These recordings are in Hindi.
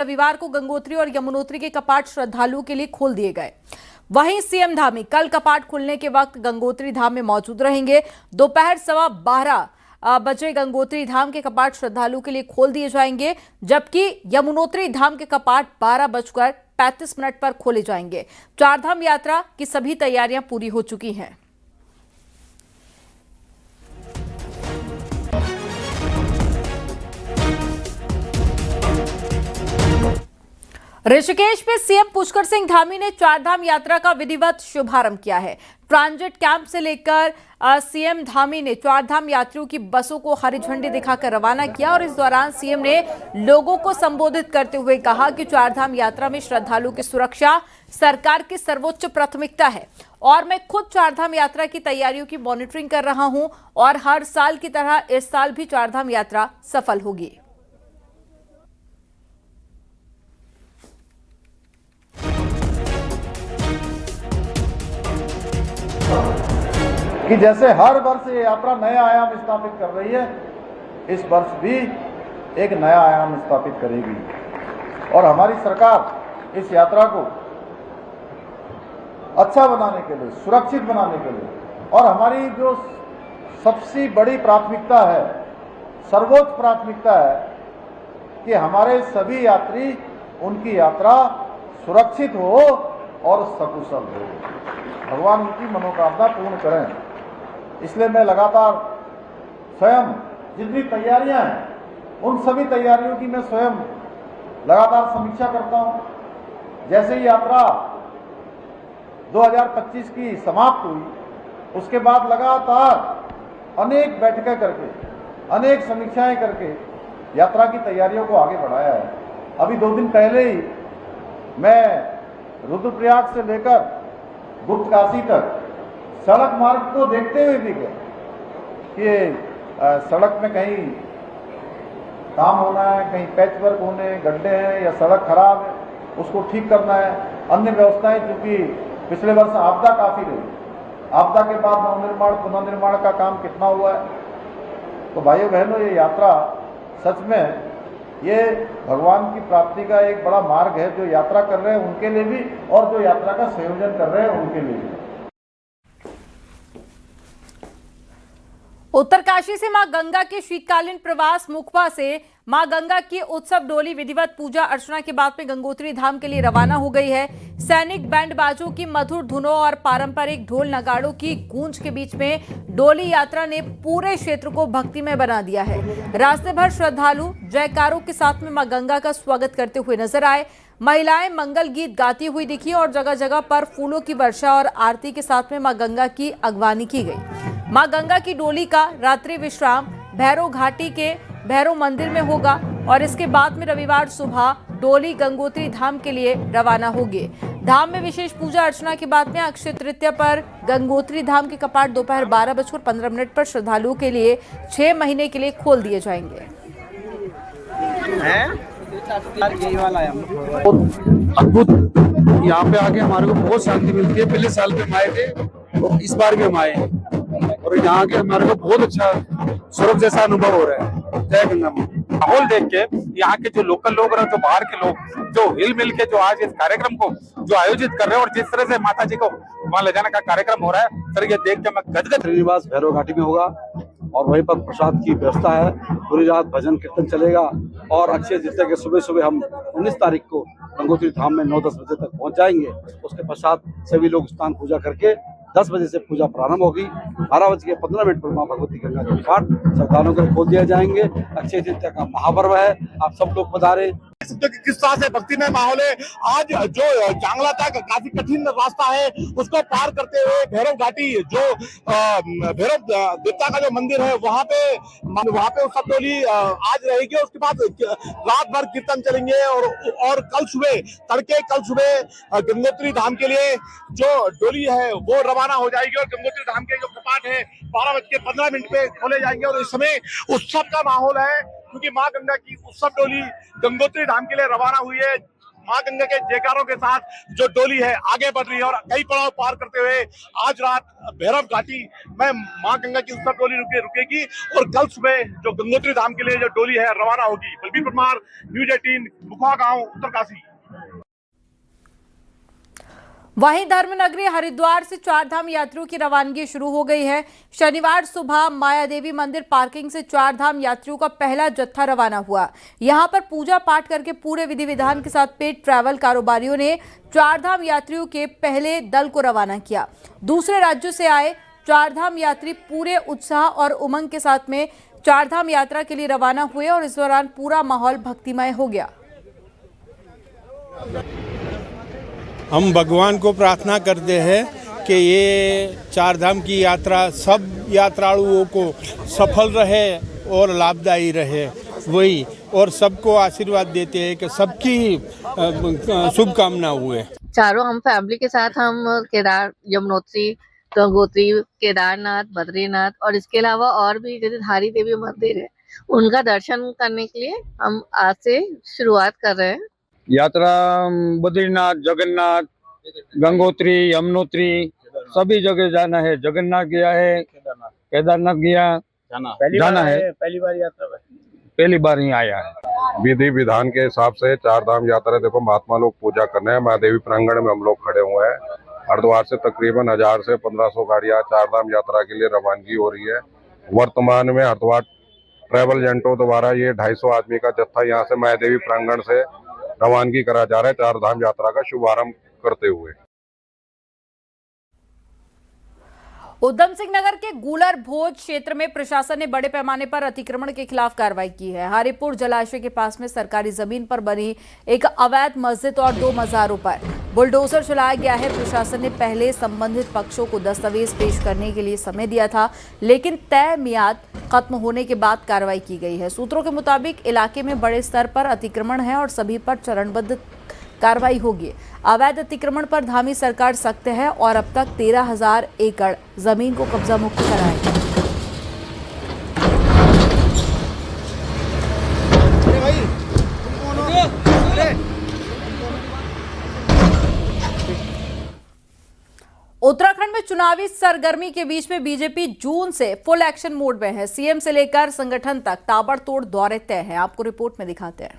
रविवार को गंगोत्री और यमुनोत्री के कपाट श्रद्धालुओं के लिए खोल दिए गए। वहीं सीएम धामी कल कपाट खुलने के वक्त गंगोत्री धाम में मौजूद रहेंगे। दोपहर 12:15 बजे गंगोत्री धाम के कपाट श्रद्धालुओं के लिए खोल दिए जाएंगे, जबकि यमुनोत्री धाम के कपाट 12:35 पर खोले जाएंगे। चारधाम यात्रा की सभी तैयारियां पूरी हो चुकी हैं। ऋषिकेश में सीएम पुष्कर सिंह धामी ने चारधाम यात्रा का विधिवत शुभारंभ किया है। ट्रांजिट कैंप से लेकर सीएम धामी ने चारधाम यात्रियों की बसों को हरी झंडी दिखाकर रवाना किया और इस दौरान सीएम ने लोगों को संबोधित करते हुए कहा कि चारधाम यात्रा में श्रद्धालुओं की सुरक्षा सरकार की सर्वोच्च प्राथमिकता है और मैं खुद चारधाम यात्रा की तैयारियों की मॉनिटरिंग कर रहा हूं और हर साल की तरह इस साल भी चारधाम यात्रा सफल होगी। कि जैसे हर वर्ष ये यात्रा नया आयाम स्थापित कर रही है, इस वर्ष भी एक नया आयाम स्थापित करेगी और हमारी सरकार इस यात्रा को अच्छा बनाने के लिए, सुरक्षित बनाने के लिए और हमारी जो सबसे बड़ी प्राथमिकता है, सर्वोच्च प्राथमिकता है कि हमारे सभी यात्री उनकी यात्रा सुरक्षित हो और सकुशल हो। भगवान उनकी मनोकामना पूर्ण करें। इसलिए मैं लगातार स्वयं जितनी तैयारियां हैं उन सभी तैयारियों की मैं स्वयं लगातार समीक्षा करता हूं। जैसे ही यात्रा 2025 की समाप्त हुई, उसके बाद लगातार अनेक बैठकें करके, अनेक समीक्षाएं करके यात्रा की तैयारियों को आगे बढ़ाया है। अभी 2 दिन पहले ही मैं रुद्रप्रयाग से लेकर गुप्त काशी तक सड़क मार्ग को देखते हुए भी गए कि सड़क में कहीं काम होना है, कहीं पैच वर्क होने, गड्ढे हैं या सड़क खराब है, उसको ठीक करना है। अन्य व्यवस्थाएं, चूंकि पिछले वर्ष आपदा काफी रही, आपदा के बाद नवनिर्माण पुनर्निर्माण का काम कितना हुआ है। तो भाइयों बहनों, ये यात्रा सच में ये भगवान की प्राप्ति का एक बड़ा मार्ग है, जो यात्रा कर रहे हैं उनके लिए भी और जो यात्रा का संयोजन कर रहे हैं उनके लिए भी। उत्तरकाशी से मां गंगा के शीतकालीन प्रवास मुखबा से मां गंगा की उत्सव डोली विधिवत पूजा अर्चना के बाद में गंगोत्री धाम के लिए रवाना हो गई है। सैनिक बैंड बाजों की मधुर धुनों और पारंपरिक ढोल नगाड़ों की गूंज के बीच में डोली यात्रा ने पूरे क्षेत्र को भक्तिमय बना दिया है। रास्ते भर श्रद्धालु जयकारों के साथ में मां गंगा का स्वागत करते हुए नजर आए। महिलाएं मंगल गीत गाती हुई दिखी और जगह जगह पर फूलों की वर्षा और आरती के साथ में मां गंगा की अगवानी की गई। मां गंगा की डोली का रात्रि विश्राम भैरव घाटी के भैरव मंदिर में होगा और इसके बाद में रविवार सुबह डोली गंगोत्री धाम के लिए रवाना होगी। धाम में विशेष पूजा अर्चना के बाद में अक्षय तृतीया पर गंगोत्री धाम के कपाट दोपहर 12:15 पर श्रद्धालुओं के लिए 6 महीने के लिए खोल दिए जाएंगे। अद्भुत, यहाँ पे आके हमारे को बहुत शांति मिलती है। पिछले साल भी हम आए थे, इस बार भी हम आए हैं और यहाँ के हमारे को बहुत अच्छा स्वर्ग जैसा अनुभव हो रहा है। जय गंगा मां। माहौल देख के यहाँ के जो लोकल लोग और जो बाहर के लोग जो हिल मिल के जो आज इस कार्यक्रम को जो आयोजित कर रहे हैं और जिस तरह से माता जी को वहाँ ले जाने का कार्यक्रम हो रहा है, सर ये देख के मैं गदगद। श्रीनिवास भैरव घाटी में होगा और वहीं पर प्रसाद की व्यवस्था है। पूरी रात भजन कीर्तन चलेगा और अक्षय तृतीया के सुबह सुबह हम 19 तारीख को गंगोत्री धाम में 9-10 बजे तक पहुंच जाएंगे। उसके पश्चात सभी लोग स्नान पूजा करके 10 बजे से पूजा प्रारंभ होगी। 12:15 पर मां भगवती गंगा के कपाट श्रद्धालुओं को खोल दिए जाएंगे। अक्षय तृतीया का महापर्व है, आप सब लोग पधारे। किस तरह से भक्तिमय माहौल है। आज जो जांगला तक काफी कठिन रास्ता है उसको पार करते हुए भैरव घाटी जो भैरव देवता का जो मंदिर है वहाँ पे उत्सव डोली आज रहेगी। उसके बाद रात भर कीर्तन चलेंगे और कल सुबह गंगोत्री धाम के लिए जो डोली है वो रवाना हो जाएगी और गंगोत्री धाम के जो कपाट है 12:15 पे खोले जाएंगे और इस समय उत्सव का माहौल है, क्योंकि मां गंगा की उत्सव डोली गंगोत्री धाम के लिए रवाना हुई है। मां गंगा के जयकारों के साथ जो डोली है आगे बढ़ रही है और कई पड़ाव पार करते हुए आज रात भैरव घाटी में मां गंगा की उत्सव डोली रुकेगी और कल सुबह जो गंगोत्री धाम के लिए जो डोली है रवाना होगी। बलबीर परमार, न्यूज 18, मुखवा गांव, उत्तरकाशी। वहीं धर्म नगरी हरिद्वार से चारधाम यात्रियों की रवानगी शुरू हो गई है। शनिवार सुबह माया देवी मंदिर पार्किंग से चारधाम यात्रियों का पहला जत्था रवाना हुआ। यहां पर पूजा पाठ करके पूरे विधि विधान के साथ पेड ट्रैवल कारोबारियों ने चारधाम यात्रियों के पहले दल को रवाना किया। दूसरे राज्यों से आए चारधाम यात्री पूरे उत्साह और उमंग के साथ में चारधाम यात्रा के लिए रवाना हुए और इस दौरान पूरा माहौल भक्तिमय हो गया। हम भगवान को प्रार्थना करते हैं कि ये चारधाम की यात्रा सब यात्रालुओं को सफल रहे और लाभदायी रहे, वही और सबको आशीर्वाद देते हैं कि सबकी शुभकामना हुए। चारों हम फैमिली के साथ हम केदार, यमुनोत्री, गंगोत्री, केदारनाथ, बद्रीनाथ और इसके अलावा और भी जैसे धारी देवी मंदिर है उनका दर्शन करने के लिए हम आज से शुरुआत कर रहे हैं। यात्रा बद्रीनाथ, जगन्नाथ, गंगोत्री, यमुनोत्री सभी जगह जाना है। जगन्नाथ गया है, केदारनाथ गया, जाना है। पहली बार ही आया है। विधि विधान के हिसाब से चारधाम यात्रा देखो महात्मा लोग पूजा करने हैं। महादेवी प्रांगण में हम लोग खड़े हुए हैं। हरिद्वार से तकरीबन 1000 से 1500 गाड़ियां चारधाम यात्रा के लिए रवानगी हो रही है। वर्तमान में हरिद्वार ट्रैवल एजेंटों द्वारा ये 250 आदमी का जत्था यहाँ से महादेवी प्रांगण से रवानगी करा जा रहा है चारधाम यात्रा का शुभारंभ करते हुए। उधम सिंह नगर के गूलर भोज क्षेत्र में प्रशासन ने बड़े पैमाने पर अतिक्रमण के खिलाफ कार्रवाई की है। हरिपुर जलाशय के पास में सरकारी जमीन पर बनी एक अवैध मस्जिद और 2 मज़ारों पर बुलडोजर चलाया गया है। प्रशासन ने पहले संबंधित पक्षों को दस्तावेज पेश करने के लिए समय दिया था, लेकिन तय मियाद खत्म होने के बाद कार्रवाई की गई है। सूत्रों के मुताबिक इलाके में बड़े स्तर पर अतिक्रमण है और सभी पर चरणबद्ध कार्रवाई होगी। अवैध अतिक्रमण पर धामी सरकार सख्त है और अब तक 13,000 एकड़ जमीन को कब्जा मुक्त कराया है। उत्तराखंड में चुनावी सरगर्मी के बीच में बीजेपी जून से फुल एक्शन मोड में है। सीएम से लेकर संगठन तक ताबड़तोड़ दौरे तय हैं। आपको रिपोर्ट में दिखाते हैं।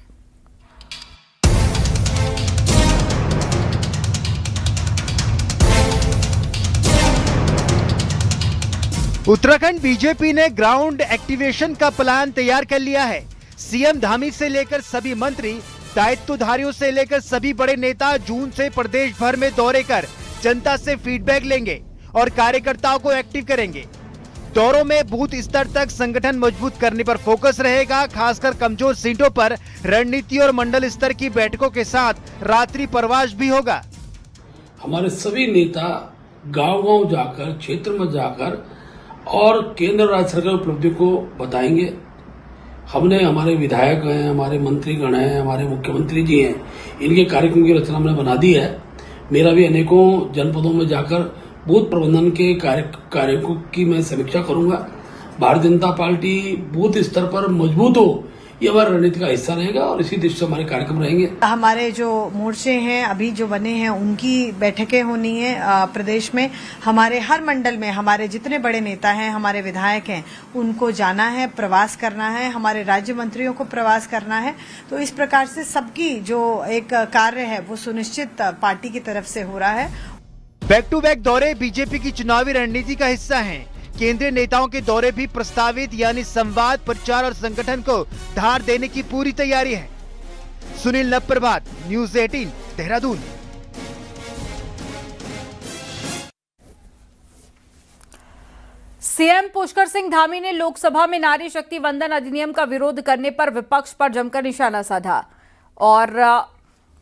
उत्तराखंड बीजेपी ने ग्राउंड एक्टिवेशन का प्लान तैयार कर लिया है। सीएम धामी से लेकर सभी मंत्री, दायित्वधारियों से लेकर सभी बड़े नेता जून से प्रदेश भर में दौरे कर जनता से फीडबैक लेंगे और कार्यकर्ताओं को एक्टिव करेंगे। दौरों में बूथ स्तर तक संगठन मजबूत करने पर फोकस रहेगा। खासकर कमजोर सीटों पर रणनीति और मंडल स्तर की बैठकों के साथ रात्रि प्रवास भी होगा। हमारे सभी नेता गांव-गांव जाकर, क्षेत्र में जाकर और केंद्र राज्य सरकार उपलब्धि को बताएंगे। हमने हमारे विधायक हैं, हमारे मंत्रीगण हैं, हमारे मुख्यमंत्री जी हैं, इनके कार्यक्रम की रचना हमने बना दी है। मेरा भी अनेकों जनपदों में जाकर बूथ प्रबंधन के कार्यों की मैं समीक्षा करूंगा। भारतीय जनता पार्टी बूथ स्तर पर मजबूत हो, ये हमारा रणनीति का हिस्सा रहेगा और इसी दिशा से हमारे कार्यक्रम रहेंगे। हमारे जो मोर्चे हैं अभी जो बने हैं उनकी बैठकें होनी है प्रदेश में। हमारे हर मंडल में हमारे जितने बड़े नेता हैं, हमारे विधायक हैं, उनको जाना है, प्रवास करना है, हमारे राज्य मंत्रियों को प्रवास करना है। तो इस प्रकार से सबकी जो एक कार्य है वो सुनिश्चित पार्टी की तरफ से हो रहा है। बैक टू बैक दौरे बीजेपी की चुनावी रणनीति का हिस्सा हैं। केंद्रीय नेताओं के दौरे भी प्रस्तावित, यानी संवाद, प्रचार और संगठन को धार देने की पूरी तैयारी है। सुनील नवप्रभात, न्यूज 18, देहरादून। सीएम पुष्कर सिंह धामी ने लोकसभा में नारी शक्ति वंदन अधिनियम का विरोध करने पर विपक्ष पर जमकर निशाना साधा और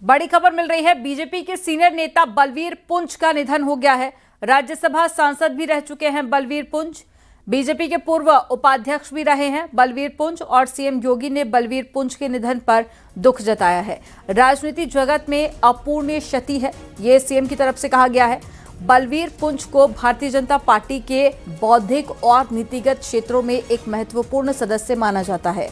बड़ी खबर मिल रही है। बीजेपी के सीनियर नेता बलवीर पुंछ का निधन हो गया है। राज्यसभा सांसद भी रह चुके हैं बलवीर पुंछ। बीजेपी के पूर्व उपाध्यक्ष भी रहे हैं बलवीर पुंछ और सीएम योगी ने बलवीर पुंछ के निधन पर दुख जताया है। राजनीति जगत में अपूर्णीय क्षति है, ये सीएम की तरफ से कहा गया है। बलवीर पुंछ को भारतीय जनता पार्टी के बौद्धिक और नीतिगत क्षेत्रों में एक महत्वपूर्ण सदस्य माना जाता है।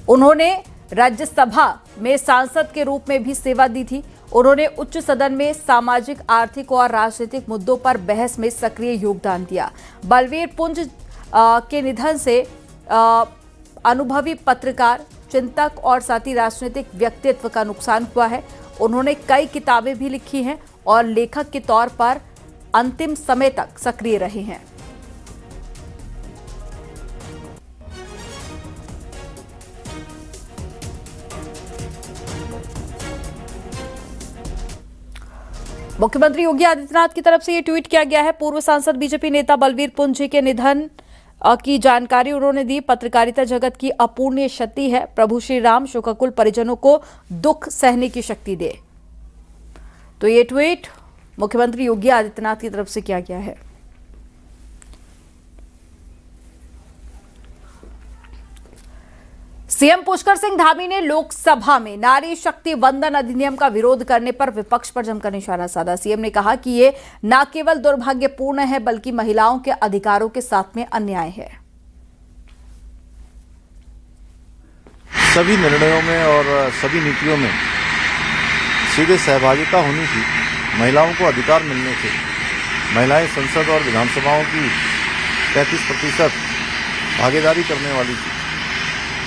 उन्होंने राज्यसभा में सांसद के रूप में भी सेवा दी थी। उन्होंने उच्च सदन में सामाजिक, आर्थिक और राजनीतिक मुद्दों पर बहस में सक्रिय योगदान दिया। बलवीर पुंज के निधन से अनुभवी पत्रकार, चिंतक और साथ ही राजनीतिक व्यक्तित्व का नुकसान हुआ है। उन्होंने कई किताबें भी लिखी हैं और लेखक के तौर पर अंतिम समय तक सक्रिय रहे हैं। मुख्यमंत्री योगी आदित्यनाथ की तरफ से ये ट्वीट किया गया है। पूर्व सांसद बीजेपी नेता बलवीर पुंज जी के निधन की जानकारी उन्होंने दी। पत्रकारिता जगत की अपूर्णीय क्षति है। प्रभु श्री राम शोकाकुल परिजनों को दुख सहने की शक्ति दे। तो ये ट्वीट मुख्यमंत्री योगी आदित्यनाथ की तरफ से किया गया है। सीएम पुष्कर सिंह धामी ने लोकसभा में नारी शक्ति वंदन अधिनियम का विरोध करने पर विपक्ष पर जमकर निशाना साधा। सीएम ने कहा कि ये न केवल दुर्भाग्यपूर्ण है बल्कि महिलाओं के अधिकारों के साथ में अन्याय है। सभी निर्णयों में और सभी नीतियों में सीधे सहभागिता होनी थी। महिलाओं को अधिकार मिलने थे। महिलाएं संसद और विधानसभाओं की 33% भागीदारी करने वाली थी।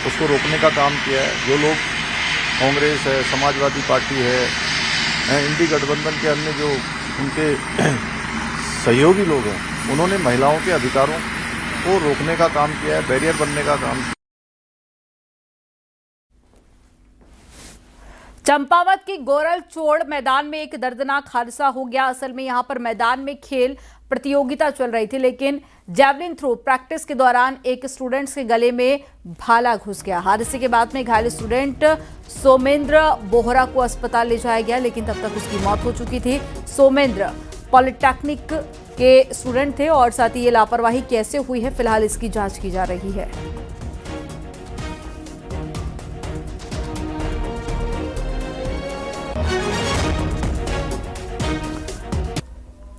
उसको रोकने का काम किया है। जो लोग कांग्रेस है, समाजवादी पार्टी है, इंडी गठबंधन के अन्य जो उनके सहयोगी लोग हैं, उन्होंने महिलाओं के अधिकारों को रोकने का काम किया है, बैरियर बनने का काम किया। चंपावत की गोरल चोड़ मैदान में एक दर्दनाक हादसा हो गया। असल में यहां पर मैदान में खेल प्रतियोगिता चल रही थी, लेकिन जैवलिन थ्रो प्रैक्टिस के दौरान एक स्टूडेंट्स के गले में भाला घुस गया। हादसे के बाद में घायल स्टूडेंट सोमेंद्र बोहरा को अस्पताल ले जाया गया, लेकिन तब तक उसकी मौत हो चुकी थी। सोमेंद्र पॉलिटेक्निक के स्टूडेंट थे और साथ ही ये लापरवाही कैसे हुई है, फिलहाल इसकी जांच की जा रही है।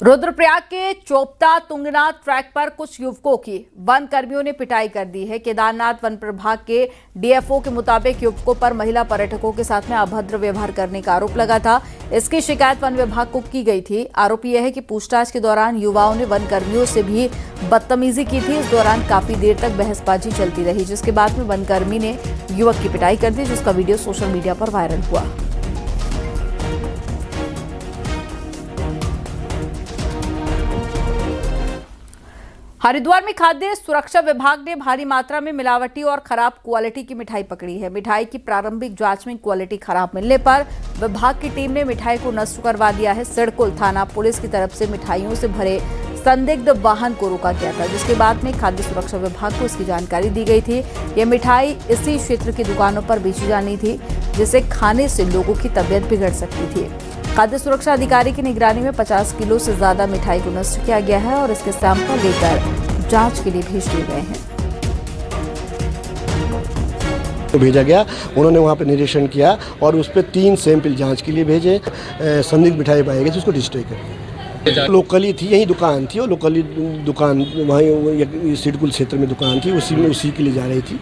रुद्रप्रयाग के चोपता तुंगनाथ ट्रैक पर कुछ युवकों की वन कर्मियों ने पिटाई कर दी है। केदारनाथ वन प्रभाग के डीएफओ के मुताबिक युवकों पर महिला पर्यटकों के साथ में अभद्र व्यवहार करने का आरोप लगा था। इसकी शिकायत वन विभाग को की गई थी। आरोप यह है कि पूछताछ के दौरान युवाओं ने वन कर्मियों से भी बदतमीजी की थी। इस दौरान काफी देर तक बहसबाजी चलती रही, जिसके बाद में वन कर्मी ने युवक की पिटाई कर दी, जिसका वीडियो सोशल मीडिया पर वायरल हुआ। हरिद्वार में खाद्य सुरक्षा विभाग ने भारी मात्रा में मिलावटी और खराब क्वालिटी की मिठाई पकड़ी है। मिठाई की प्रारंभिक जांच में क्वालिटी खराब मिलने पर विभाग की टीम ने मिठाई को नष्ट करवा दिया है। सिडकुल थाना पुलिस की तरफ से मिठाइयों से भरे संदिग्ध वाहन को रोका गया था, जिसके बाद में खाद्य सुरक्षा विभाग को इसकी जानकारी दी गई थी। ये मिठाई इसी क्षेत्र की दुकानों पर बेची जानी थी, जिसे खाने से लोगों की तबीयत बिगड़ सकती थी। खाद्य सुरक्षा अधिकारी की निगरानी में 50 किलो से ज्यादा मिठाई को नष्ट किया गया है और इसके सैंपल लेकर जांच के लिए भेज दिए गए हैं। तो भेजा गया, उन्होंने वहाँ पे निरीक्षण किया और उस पर 3 सैंपल जांच के लिए भेजे। संदिग्ध मिठाई पाई गई, उसको डिस्ट्रॉय कर। लोकली थी, यही दुकान थी और लोकली दुकान वहीं सिडकुल क्षेत्र में दुकान थी, उसी के लिए जा रही थी।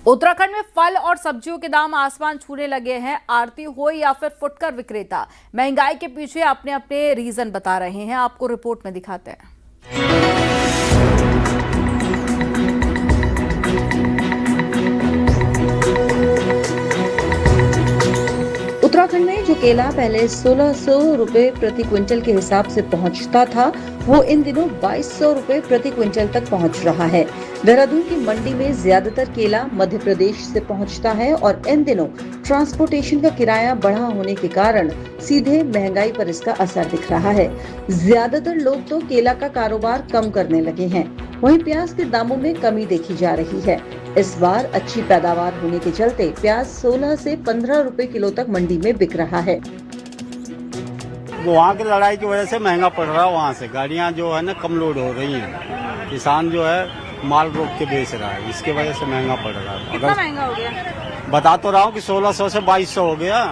उत्तराखंड में फल और सब्जियों के दाम आसमान छूने लगे हैं। आड़ती हो या फिर फुटकर विक्रेता, महंगाई के पीछे अपने अपने रीजन बता रहे हैं। आपको रिपोर्ट में दिखाते हैं। उत्तराखंड में जो केला पहले 1600 रुपए प्रति क्विंटल के हिसाब से पहुंचता था, वो इन दिनों 2200 रुपए प्रति क्विंटल तक पहुंच रहा है। देहरादून की मंडी में ज्यादातर केला मध्य प्रदेश से पहुंचता है और इन दिनों ट्रांसपोर्टेशन का किराया बढ़ा होने के कारण सीधे महंगाई पर इसका असर दिख रहा है। ज्यादातर लोग तो केला का कारोबार कम करने लगे हैं। वहीं प्याज के दामों में कमी देखी जा रही है। इस बार अच्छी पैदावार होने के चलते प्याज 16 से 15 रुपए किलो तक मंडी में बिक रहा है। वहाँ की लड़ाई की वजह से महंगा पड़ रहा है। वहाँ से गाड़ियाँ जो है ना कम लोड हो रही हैं। किसान जो है माल रोक के बेच रहा है, इसके वजह से महंगा पड़ रहा है। कितना महंगा हो गया? बता तो रहा हूँ कि 1600 से 2200 हो गया।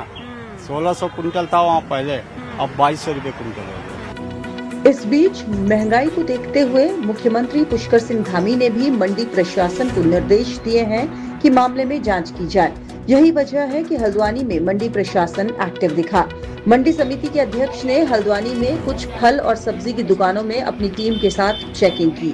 1600 कुंटल था वहाँ पहले, अब 2200 रुपये कुंटल हो गया। इस बीच महंगाई को देखते हुए मुख्यमंत्री पुष्कर सिंह धामी ने भी मंडी प्रशासन को निर्देश दिए हैं कि मामले में जांच की जाए। यही वजह है कि हल्द्वानी में मंडी प्रशासन एक्टिव दिखा। मंडी समिति के अध्यक्ष ने हल्द्वानी में कुछ फल और सब्जी की दुकानों में अपनी टीम के साथ चेकिंग की।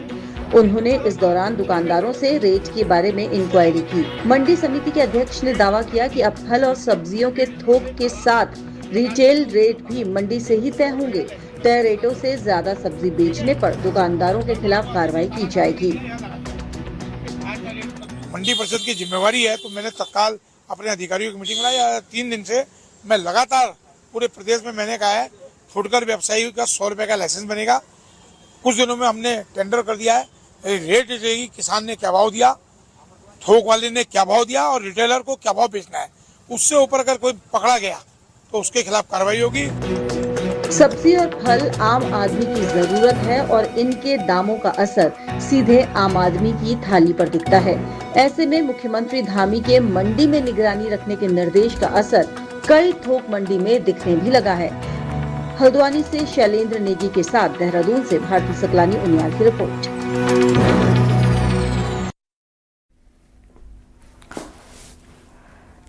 उन्होंने इस दौरान दुकानदारों से रेट के बारे में इंक्वायरी की। मंडी समिति के अध्यक्ष ने दावा किया कि अब फल और सब्जियों के थोक के साथ रिटेल रेट भी मंडी से ही तय होंगे। तय रेटों से ज्यादा सब्जी बेचने पर दुकानदारों के खिलाफ कार्रवाई की जाएगी। मंडी परिषद की जिम्मेवारी है, तो मैंने तत्काल अपने अधिकारियों की मीटिंग लाई। 3 दिन से मैं लगातार पूरे प्रदेश में मैंने कहा है फुटकर व्यवसायी का 100 रुपए का लाइसेंस बनेगा। कुछ दिनों में हमने टेंडर कर दिया है। रेट रहेगी, किसान ने क्या भाव दिया, थोक वाले ने क्या भाव दिया और रिटेलर को क्या भाव बेचना है। उससे ऊपर अगर कोई पकड़ा गया तो उसके खिलाफ कार्रवाई होगी। सब्जी और फल आम आदमी की जरूरत है और इनके दामों का असर सीधे आम आदमी की थाली पर दिखता है। ऐसे में मुख्यमंत्री धामी के मंडी में निगरानी रखने के निर्देश का असर कई थोक मंडी में दिखने भी लगा है। हल्द्वानी से शैलेंद्र नेगी के साथ देहरादून से भारती सकलानी उनियाल की रिपोर्ट।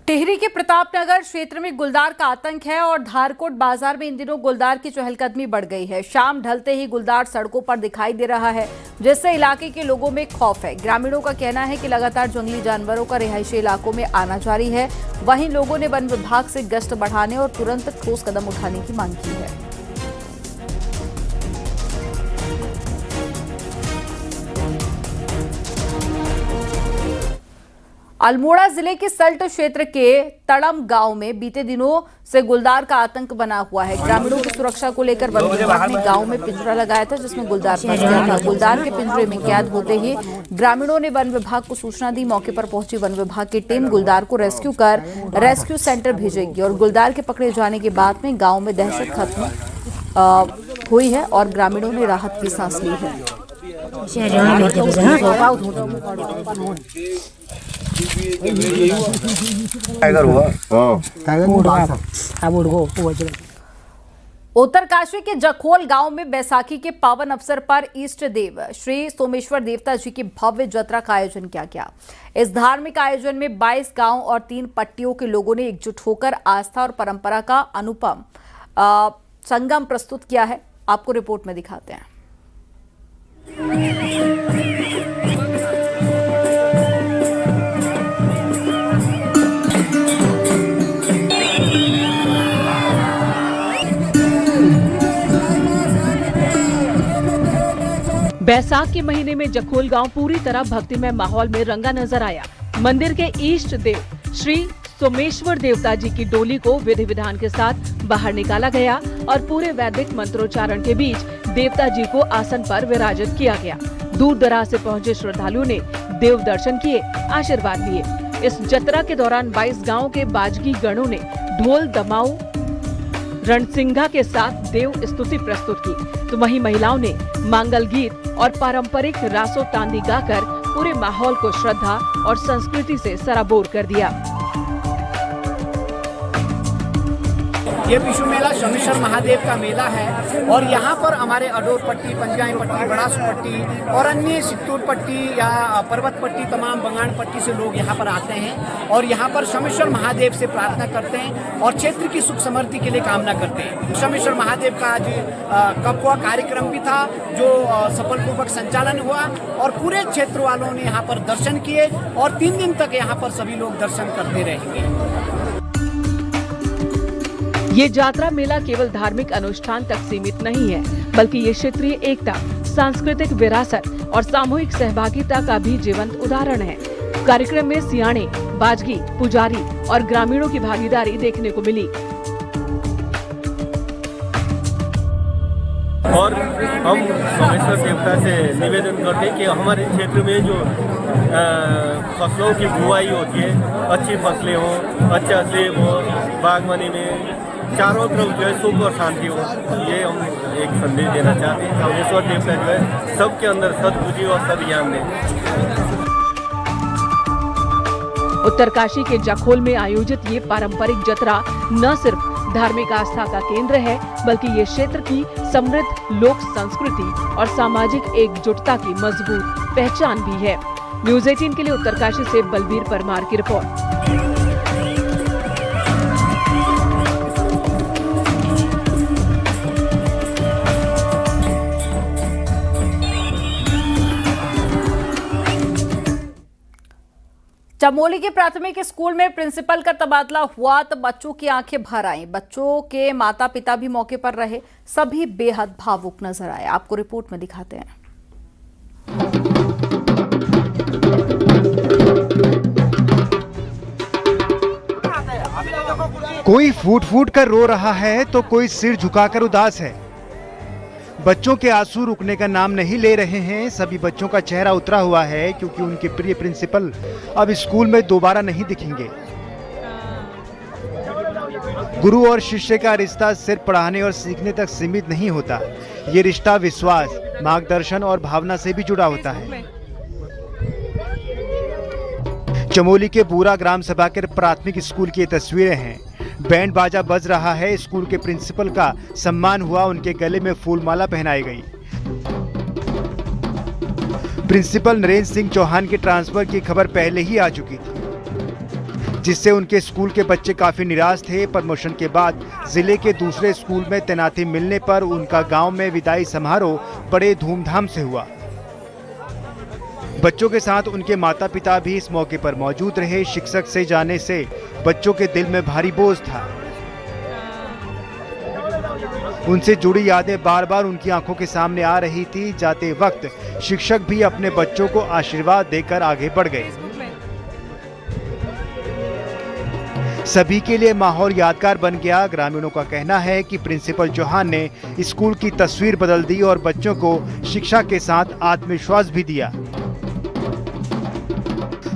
टिहरी के प्रतापनगर क्षेत्र में गुलदार का आतंक है और धारकोट बाजार में इन दिनों गुलदार की चहलकदमी बढ़ गई है। शाम ढलते ही गुलदार सड़कों पर दिखाई दे रहा है, जिससे इलाके के लोगों में खौफ है। ग्रामीणों का कहना है कि लगातार जंगली जानवरों का रिहायशी इलाकों में आना जारी है। वहीं लोगों ने वन विभाग से गश्त बढ़ाने और तुरंत ठोस कदम उठाने की मांग की है। अल्मोड़ा जिले के सल्ट क्षेत्र के तड़म गांव में बीते दिनों से गुलदार का आतंक बना हुआ है। ग्रामीणों की सुरक्षा को लेकर वन विभाग ने गांव में पिंजरा लगाया था, जिसमें गुलदार फंस गया था। गुलदार के पिंजरे में कैद होते ही ग्रामीणों ने वन विभाग को सूचना दी। मौके पर पहुंची वन विभाग की टीम गुलदार को रेस्क्यू कर रेस्क्यू सेंटर भेजेगी और गुलदार के पकड़े जाने के बाद में गाँव में दहशत खत्म हुई है और ग्रामीणों ने राहत की सांस ली है। उत्तरकाशी के जखोल गांव में बैसाखी के पावन अवसर पर इष्ट देव श्री सोमेश्वर देवता जी की भव्य जत्रा का आयोजन किया गया। इस धार्मिक आयोजन में 22 गांव और 3 पट्टियों के लोगों ने एकजुट होकर आस्था और परंपरा का अनुपम संगम प्रस्तुत किया है। आपको रिपोर्ट में दिखाते हैं। बैसाख के महीने में जखोल गांव पूरी तरह भक्तिमय माहौल में रंगा नजर आया। मंदिर के इष्ट देव श्री सोमेश्वर देवता जी की डोली को विधि विधान के साथ बाहर निकाला गया और पूरे वैदिक मंत्रोच्चारण के बीच देवता जी को आसन पर विराजित किया गया। दूर दराज से पहुंचे श्रद्धालुओं ने देव दर्शन किए, आशीर्वाद लिए। इस जत्रा के दौरान 22 गाँव के बाजगी गणों ने ढोल दमाऊ रणसिंघा के साथ देव स्तुति प्रस्तुत की, तो वहीं महिलाओं ने मांगल गीत और पारंपरिक रासो तांदी गाकर पूरे माहौल को श्रद्धा और संस्कृति से सराबोर कर दिया। ये विश्व मेला सोमेश्वर महादेव का मेला है और यहाँ पर हमारे अडोर पट्टी, पंजगाई पट्टी, बड़ासु पट्टी और अन्य सित्तूर पट्टी या पर्वत पट्टी, तमाम बंगाण पट्टी से लोग यहाँ पर आते हैं और यहाँ पर सोमेश्वर महादेव से प्रार्थना करते हैं और क्षेत्र की सुख समृद्धि के लिए कामना करते हैं। सोमेश्वर महादेव का आज कपवा कार्यक्रम भी था जो सफलपूर्वक संचालन हुआ और पूरे क्षेत्र वालों ने यहाँ पर दर्शन किए और 3 दिन तक यहाँ पर सभी लोग दर्शन करते रहेंगे। ये जात्रा मेला केवल धार्मिक अनुष्ठान तक सीमित नहीं है, बल्कि ये क्षेत्रीय एकता, सांस्कृतिक विरासत और सामूहिक सहभागिता का भी जीवंत उदाहरण है। कार्यक्रम में सियाणे, बाजगी, पुजारी और ग्रामीणों की भागीदारी देखने को मिली। और हम सोमेश्वर देवता से निवेदन करते हैं कि हमारे क्षेत्र में जो फसलों की बुआई होती है, अच्छी फसलें हो, अच्छा सेब हो, बागवानी में चारों तरफ जो है सुख और शांति हो, ये हम एक संदेश देना चाहते हैं। सोमेश्वर देवता जो है सबके अंदर सद्बुद्धि और सद्ज्ञान दें। उत्तरकाशी के जखोल में आयोजित ये पारंपरिक जत्रा न सिर्फ धार्मिक आस्था का केंद्र है, बल्कि ये क्षेत्र की समृद्ध लोक संस्कृति और सामाजिक एकजुटता की मजबूत पहचान भी है। न्यूज़ 18 के लिए उत्तरकाशी से बलबीर परमार की रिपोर्ट। चमोली के प्राथमिक स्कूल में प्रिंसिपल का तबादला हुआ तो बच्चों की आंखें भर आईं। बच्चों के माता पिता भी मौके पर रहे, सभी बेहद भावुक नजर आए। आपको रिपोर्ट में दिखाते हैं। कोई फूट फूट कर रो रहा है तो कोई सिर झुकाकर उदास है। बच्चों के आंसू रुकने का नाम नहीं ले रहे हैं। सभी बच्चों का चेहरा उतरा हुआ है क्योंकि उनके प्रिय प्रिंसिपल अब स्कूल में दोबारा नहीं दिखेंगे। गुरु और शिष्य का रिश्ता सिर्फ पढ़ाने और सीखने तक सीमित नहीं होता। ये रिश्ता विश्वास, मार्गदर्शन और भावना से भी जुड़ा होता है। चमोली के बूरा ग्राम सभा के प्राथमिक स्कूल की तस्वीरें हैं। बैंड बाजा बज रहा है। स्कूल के प्रिंसिपल का सम्मान हुआ, उनके गले में फूलमाला पहनाई गई। प्रिंसिपल नरेंद्र सिंह चौहान के ट्रांसफर की खबर पहले ही आ चुकी थी, जिससे उनके स्कूल के बच्चे काफी निराश थे। प्रमोशन के बाद जिले के दूसरे स्कूल में तैनाती मिलने पर उनका गांव में विदाई समारोह बड़े धूमधाम से हुआ। बच्चों के साथ उनके माता पिता भी इस मौके पर मौजूद रहे। शिक्षक से जाने से बच्चों के दिल में भारी बोझ था। उनसे जुड़ी यादें बार बार उनकी आंखों के सामने आ रही थी। जाते वक्त शिक्षक भी अपने बच्चों को आशीर्वाद देकर आगे बढ़ गए। सभी के लिए माहौल यादगार बन गया। ग्रामीणों का कहना है कि प्रिंसिपल चौहान ने स्कूल की तस्वीर बदल दी और बच्चों को शिक्षा के साथ आत्मविश्वास भी दिया।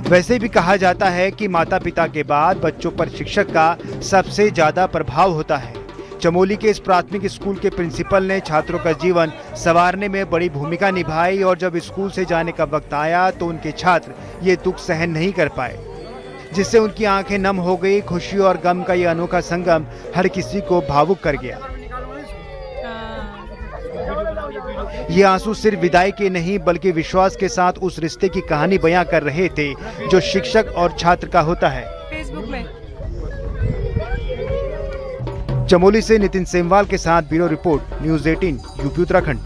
वैसे भी कहा जाता है कि माता पिता के बाद बच्चों पर शिक्षक का सबसे ज्यादा प्रभाव होता है। चमोली के इस प्राथमिक स्कूल के प्रिंसिपल ने छात्रों का जीवन संवारने में बड़ी भूमिका निभाई और जब स्कूल से जाने का वक्त आया तो उनके छात्र ये दुख सहन नहीं कर पाए, जिससे उनकी आंखें नम हो गई। खुशी और गम का ये अनोखा संगम हर किसी को भावुक कर गया। ये आंसू सिर्फ विदाई के नहीं बल्कि विश्वास के साथ उस रिश्ते की कहानी बयां कर रहे थे जो शिक्षक और छात्र का होता है। चमोली से नितिन सेमवाल के साथ bureau report, news 18, UP Uttarakhand.